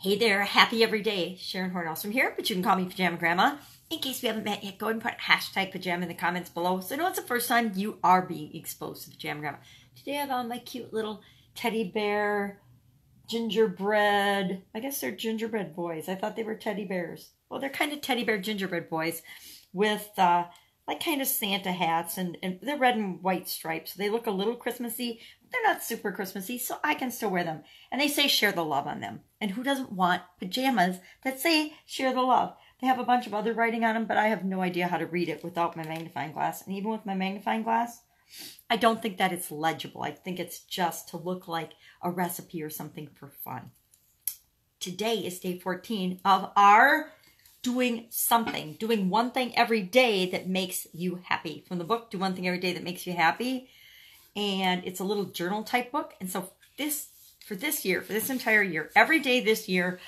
Hey there, happy every day. Sharon Horne-Ellstrom here, but you can call me Pajama Grandma. In case we haven't met yet, go ahead and put hashtag pajama in the comments below so I know it's the first time you are being exposed to Pajama Grandma. Today I have on my cute little teddy bear, gingerbread. I guess they're gingerbread boys. I thought they were teddy bears. Well, they're kind of teddy bear gingerbread boys with like kind of Santa hats, and they're red and white stripes. They look a little Christmassy. They're not super Christmassy, so I can still wear them. And they say share the love on them. And who doesn't want pajamas that say share the love? They have a bunch of other writing on them, but I have no idea how to read it without my magnifying glass. And even with my magnifying glass, I don't think that it's legible. I think it's just to look like a recipe or something for fun. Today is day 14 of our doing something, doing one thing every day that makes you happy. From the book, Do One Thing Every Day That Makes You Happy. And it's a little journal type book. And so for this entire year, every day this year,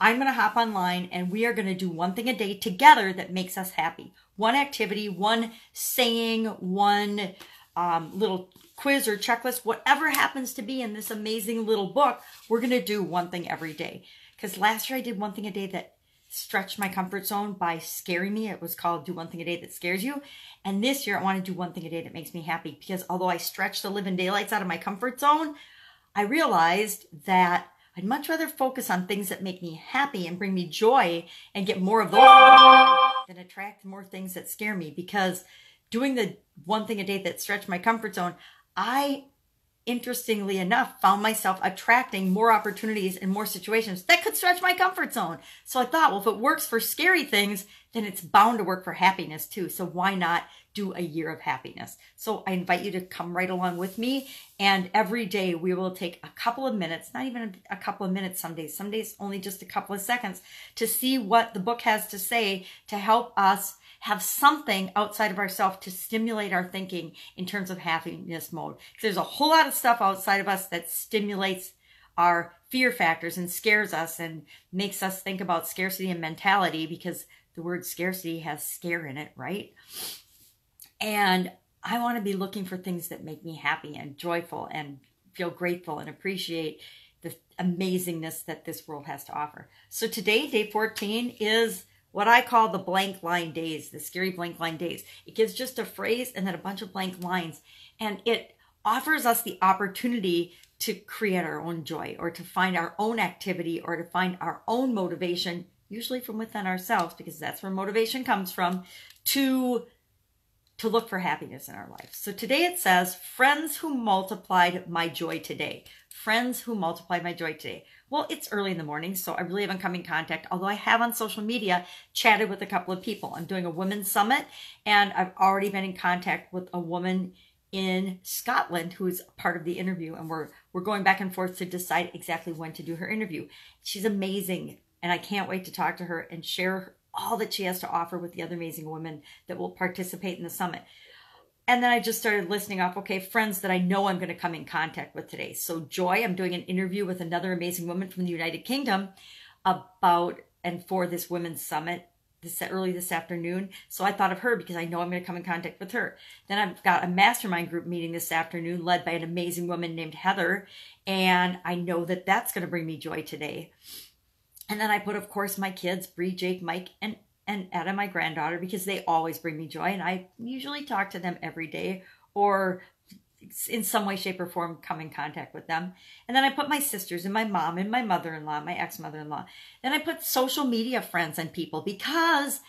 I'm going to hop online and we are going to do one thing a day together that makes us happy. One activity, one saying, one little quiz or checklist, whatever happens to be in this amazing little book, we're going to do one thing every day. Because last year I did one thing a day that stretched my comfort zone by scaring me. It was called Do One Thing a Day That Scares You. And this year I want to do one thing a day that makes me happy, because although I stretched the living daylights out of my comfort zone, I realized that I'd much rather focus on things that make me happy and bring me joy and get more of those than attract more things that scare me. Because doing the one thing a day that stretched my comfort zone, I, interestingly enough, found myself attracting more opportunities and more situations that could stretch my comfort zone. So I thought, well, if it works for scary things, then it's bound to work for happiness too. So why not do a year of happiness? So I invite you to come right along with me. And every day we will take a couple of minutes, not even a couple of minutes some days only just a couple of seconds, to see what the book has to say to help us have something outside of ourselves to stimulate our thinking in terms of happiness mode. Because there's a whole lot of stuff outside of us that stimulates our fear factors and scares us and makes us think about scarcity and mentality, because the word scarcity has scare in it, right? And I want to be looking for things that make me happy and joyful and feel grateful and appreciate the amazingness that this world has to offer. So today, day 14, is what I call the blank line days, the scary blank line days. It gives just a phrase and then a bunch of blank lines. And it offers us the opportunity to create our own joy, or to find our own activity, or to find our own motivation, usually from within ourselves, because that's where motivation comes from, to look for happiness in our life. So today it says, friends who multiplied my joy today. Friends who multiplied my joy today. Well, it's early in the morning, so I really haven't come in contact, although I have on social media chatted with a couple of people. I'm doing a women's summit, and I've already been in contact with a woman in Scotland who's part of the interview, and we're going back and forth to decide exactly when to do her interview. She's amazing, and I can't wait to talk to her and share all that she has to offer with the other amazing women that will participate in the summit. And then I just started listing off, okay, friends that I know I'm going to come in contact with today. So Joy, I'm doing an interview with another amazing woman from the United Kingdom about and for this women's summit early this afternoon. So I thought of her because I know I'm going to come in contact with her. Then I've got a mastermind group meeting this afternoon led by an amazing woman named Heather. And I know that that's going to bring me joy today. And then I put, of course, my kids, Bree, Jake, Mike, and Etta, my granddaughter, because they always bring me joy. And I usually talk to them every day, or in some way, shape, or form come in contact with them. And then I put my sisters and my mom and my mother-in-law, my ex-mother-in-law. Then I put social media friends and people, because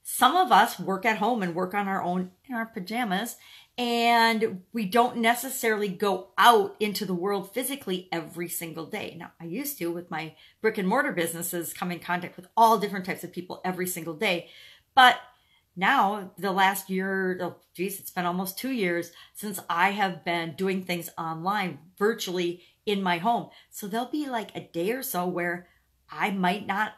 some of us work at home and work on our own in our pajamas, and we don't necessarily go out into the world physically every single day. Now, I used to, with my brick and mortar businesses, come in contact with all different types of people every single day. But now, the last year, oh geez, it's been almost 2 years since I have been doing things online, virtually in my home. So there'll be like a day or so where I might not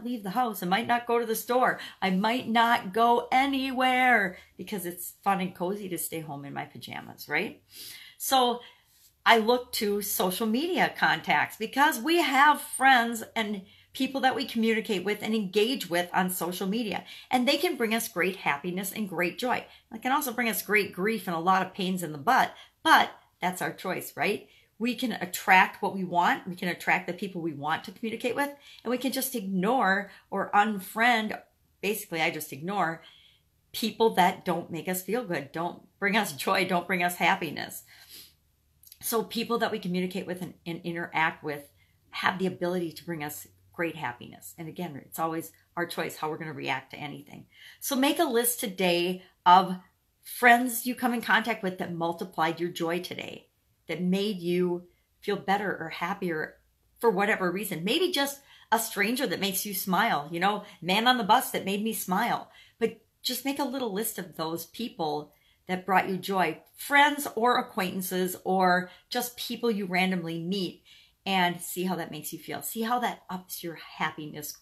leave the house. I might not go to the store. I might not go anywhere, because it's fun and cozy to stay home in my pajamas, right? So I look to social media contacts, because we have friends and people that we communicate with and engage with on social media. And they can bring us great happiness and great joy. They can also bring us great grief and a lot of pains in the butt, but that's our choice, right? we can attract what we want. We can attract the people we want to communicate with, and we can just ignore or unfriend. Basically, I just ignore people that don't make us feel good, don't bring us joy, don't bring us happiness. So people that we communicate with and interact with have the ability to bring us great happiness. And again, it's always our choice how we're going to react to anything. So make a list today of friends you come in contact with that multiplied your joy today, that made you feel better or happier for whatever reason. Maybe just a stranger that makes you smile, you know, man on the bus that made me smile. But just make a little list of those people that brought you joy, friends or acquaintances or just people you randomly meet, and see how that makes you feel. See how that ups your happiness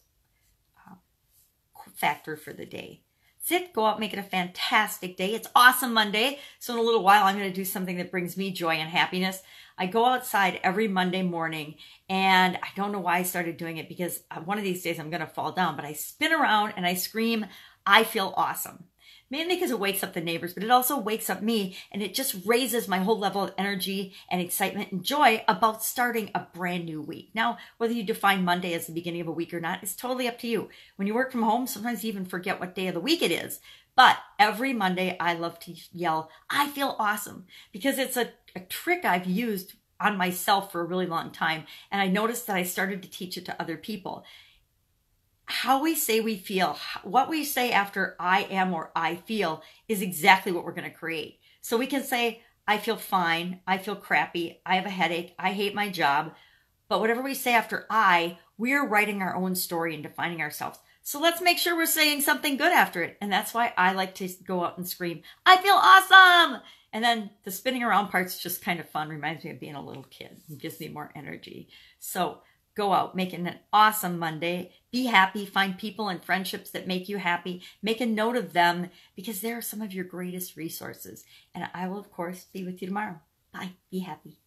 factor for the day. Sit, go out, make it a fantastic day. It's Awesome Monday. So in a little while, I'm going to do something that brings me joy and happiness. I go outside every Monday morning, and I don't know why I started doing it, because one of these days I'm going to fall down, but I spin around and I scream, I feel awesome. Mainly because it wakes up the neighbors, but it also wakes up me, and it just raises my whole level of energy and excitement and joy about starting a brand new week. Now, whether you define Monday as the beginning of a week or not, it's totally up to you. When you work from home, sometimes you even forget what day of the week it is. But every Monday, I love to yell, I feel awesome, because it's a trick I've used on myself for a really long time. And I noticed that I started to teach it to other people. How we say we feel, what we say after I am or I feel is exactly what we're going to create. So we can say, I feel fine, I feel crappy, I have a headache, I hate my job. But whatever we say after we're writing our own story and defining ourselves. So let's make sure we're saying something good after it. And that's why I like to go out and scream, I feel awesome. And then the spinning around part's just kind of fun. Reminds me of being a little kid. It gives me more energy. So go out, make it an awesome Monday. Be happy. Find people and friendships that make you happy. Make a note of them, because they are some of your greatest resources. And I will, of course, be with you tomorrow. Bye. Be happy.